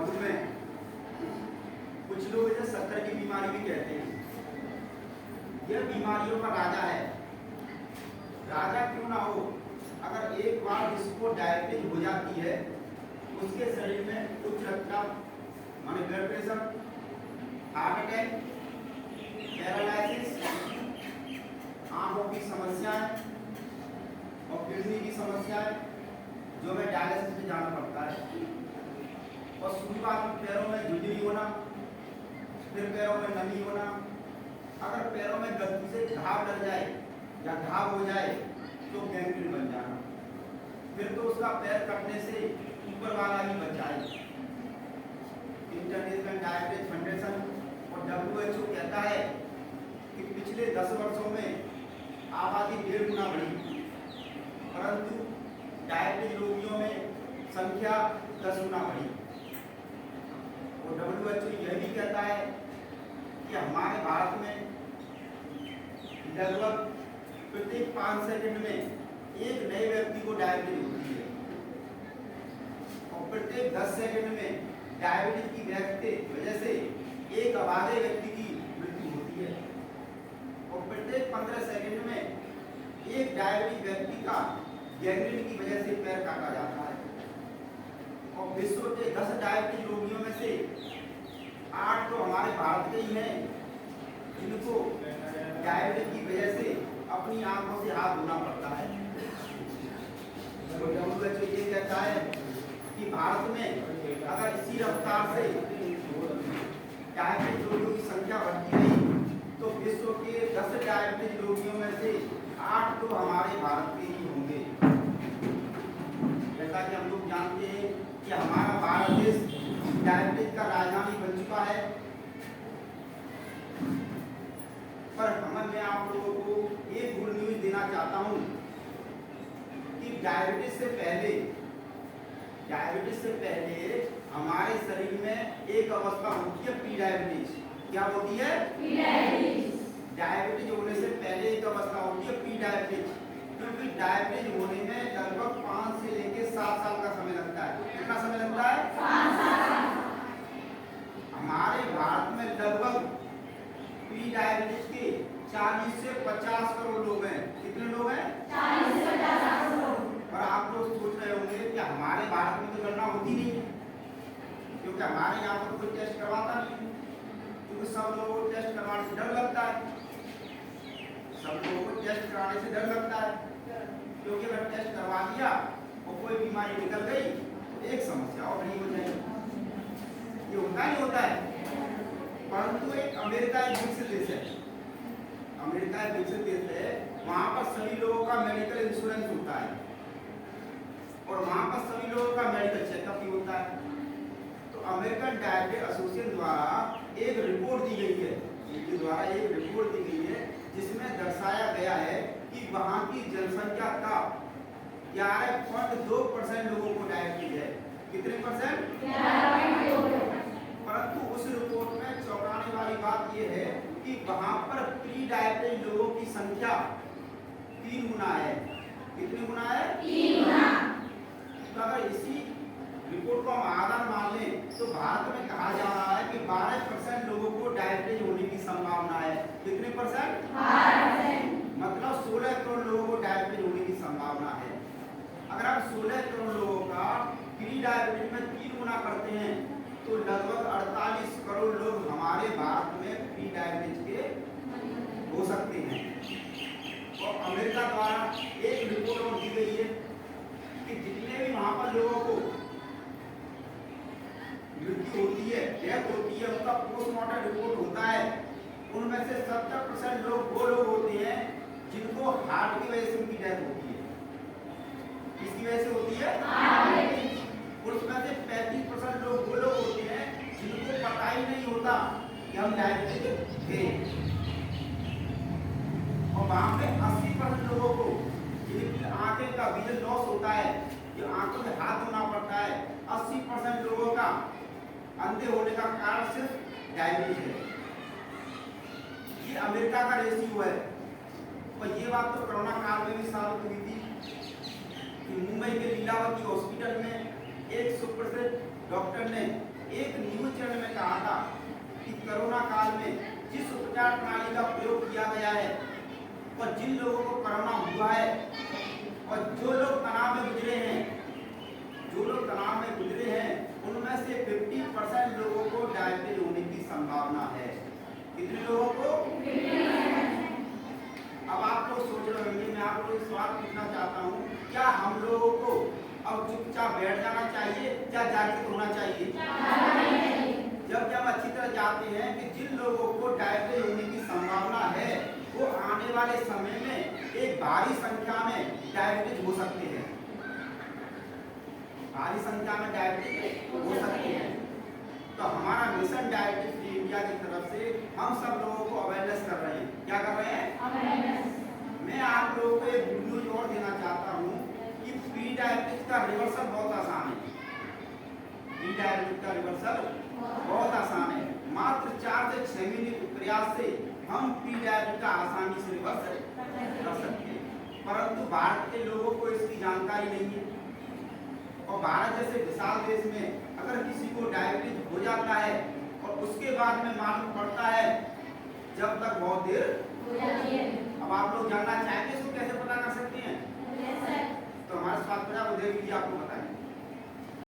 मधुमेह, कुछ लोग इसे शक्कर की बीमारी भी कहते हैं। यह बीमारियों का राजा है। राजा क्यों ना हो, अगर एक बार जिसको डायबिटीज हो जाती है उसके शरीर में उच्च रक्तचाप माने blood pressure, heart attack, paralysis, आंखों की समस्याएं और किडनी की समस्याएं जो में डायलिसिस में जाना पड़ता है, और शुरुआत में पैरों में झुर्री होना, फिर पैरों में नमी होना, अगर पैरों में गलती से घाव लग जाए या घाव हो जाए तो गैंग्रीन बन जाना, फिर तो उसका पैर कटने से ऊपर वाला ही बच जाए। इंटरनेशनल डायबिटीज फेडरेशन और WHO कहता है कि पिछले 10 वर्षों में आबादी 1.5 गुना बढ़ी, परंतु डायबिटीज रोगियों में संख्या 10 गुना बढ़ी। और WHO यह भी कहता है कि हमारे भारत में लगभग प्रत्येक 5 सेकंड में एक नए व्यक्ति को डायबिटीज होती है, और प्रत्येक 10 सेकंड में डायबिटीज की वजह से एक अभागे व्यक्ति की मृत्यु होती है, और प्रत्येक 15 सेकंड में एक डायबिटीज व्यक्ति का गैंग्रीन की वजह से पैर काटा जाता है। और विश्व के 10 डायबिटीज रोगियों में से 8 तो हमारे भारत के ही हैं, जिनको डायबिटीज की वजह से अपनी आंखों से हाथ धोना पड़ता है। तो WHO ये कहता है कि भारत में अगर इसी रफ्तार से डायबिटीज रोगियों की संख्या बढ़ती रही तो विश्व के 10 डायबिटीज रोगियों में से 8 तो हमारे भारत के ही होंगे। जैसा कि हम लोग जानते हैं कि हमारा भारत देश डायबिटीज का राजधानी बन चुका है, पर मैं आप लोगों को एक गुड न्यूज देना चाहता हूं कि डायबिटीज से पहले हमारे शरीर में एक अवस्था होती है प्री डायबिटीज। क्या होती है? Pre diabetes. डायबिटीज होने से पहले एक अवस्था होती है प्री डायबिटीज, क्योंकि डायबिटीज होने में लगभग 5 से लेकर 7 साल का समय लगता है। कितना समय लगता है? 7 साल। हमारे भारत में लगभग प्री डायबिटीज के 40 से 50 करोड़ लोग हैं। कितने लोग हैं? 40 से 50 करोड़। और आप लोग सोच रहे होंगे कि हमारे भारत में तो गणना होती नहीं है, क्योंकि हमारे यहाँ पर कोई टेस्ट करवाता नहीं, क्योंकि सब लोगों को टेस्ट करवाने से डर लगता है। सब लोगों को टेस्ट कराने से डर लगता है, क्योंकि अगर टेस्ट करवा दिया और कोई बीमारी निकल गई तो एक समस्या और नहीं हो जाएगी। ये होता नहीं होता है। परंतु एक अमेरिका एक विकसित देश है, अमेरिका एक विकसित देश है, वहाँ पर सभी लोगों का मेडिकल इंश्योरेंस होता है, और वहाँ पर सभी लोगों का मेडिकल चेकअप भी होता है। तो अमेरिकन डायबिटीज एसोसिएशन द्वारा एक रिपोर्ट दी गई है, जिसमें दर्शाया गया है कि वहाँ की जनसंख्या का 11.2% लोगों को डायबिटीज है। कितने %? 11.2%। परंतु उस रिपोर्ट में चौंकाने वाली बात यह है कि वहाँ पर प्री डायबिटीज लोगों की संख्या 3 गुना है। कितनी गुना है? 3 गुना। तो अगर इसी रिपोर्ट को हम आधार मान लें तो भारत में कहा जा रहा है कि 12% लोगों को डायबिटीज होने की संभावना है। कितने %? 12%। मतलब 16 करोड़ लोगों को डायबिटीज होने की संभावना है। अगर आप 16 करोड़ लोगों का प्री डायबिटीज में 3 गुना करते हैं तो लगभग 48 करोड़ लोग हमारे भारत में प्री डायबिटीज के हो सकते हैं। और अमेरिका द्वारा एक रिपोर्ट और दी गई है कि जितने भी वहां पर लोगों को मृत्यु होती है, डेथ होती है, उनका पोस्टमार्टम रिपोर्ट होता है, उनमें से 70% लोग वो लोग होते हैं जिनको हार्ट की वजह से उनकी डेथ होती है। किसकी वजह से होती है? उसमें से 35% लोग वो लोग होते हैं जिनको पता ही नहीं होता कि हम डायबिटीज थे। और वहाँ पे 80% लोगों को जिनकी आंखें का विजन लॉस होता है, जो आंखों में हाथ धोना पड़ता है, 80% लोगों का अंधे होने का कारण सिर्फ डायबिटीज है। ये अमेरिका का रेशियो है। और ये बात तो कोरोना काल में भी साबित हुई थी कि मुंबई के लीलावती हॉस्पिटल में एक सुप्रसिद्ध डॉक्टर ने उपचार प्रणाली का प्रयोग किया गया है और जिन लोगों को कोरोना हुआ है और जो लोग तनाव में गुजरे हैं उनमें से 50% लोगों को डायबिटीज होने की संभावना है। कितने लोगों को? अब आप लोग सोच रहे होंगे, मैं आप लोगों से सवाल पूछना चाहता हूँ, क्या हम लोगों को अब चुपचाप बैठ जाना चाहिए या जागृत होना चाहिए? जब हम अच्छी तरह जानते हैं कि जिन लोगों को डायबिटीज होने की संभावना है वो आने वाले समय में एक भारी संख्या में डायबिटीज हो सकते हैं, भारी संख्या में डायबिटीज हो सकते हैं। तो हमारा मिशन डायबिटीज फ्री इंडिया की तरफ से हम सब लोगों को अवेयरनेस कर रहे हैं। क्या कर रहे हैं? मैं आप लोगों को एक गुड न्यूज और देना चाहता हूँ कि प्री डायबिटीज का रिवर्सल बहुत आसान है। प्री डायबिटीज का रिवर्सल बहुत आसान है। मात्र 4 से 6 महीने के प्रयास से हम प्री डायबिटीज का आसानी से रिवर्स कर सकते हैं, परंतु भारत के लोगों को इसकी जानकारी नहीं है। और भारत जैसे विशाल देश में अगर किसी को डायबिटीज हो जाता है और उसके बाद में मालूम पड़ता है जब तक बहुत देर हो जाती है। अब आप लोग जानना चाहेंगे इसको कैसे पता कर सकते हैं? तो हमारे स्वास्थ्य विभाग उदय जी आपको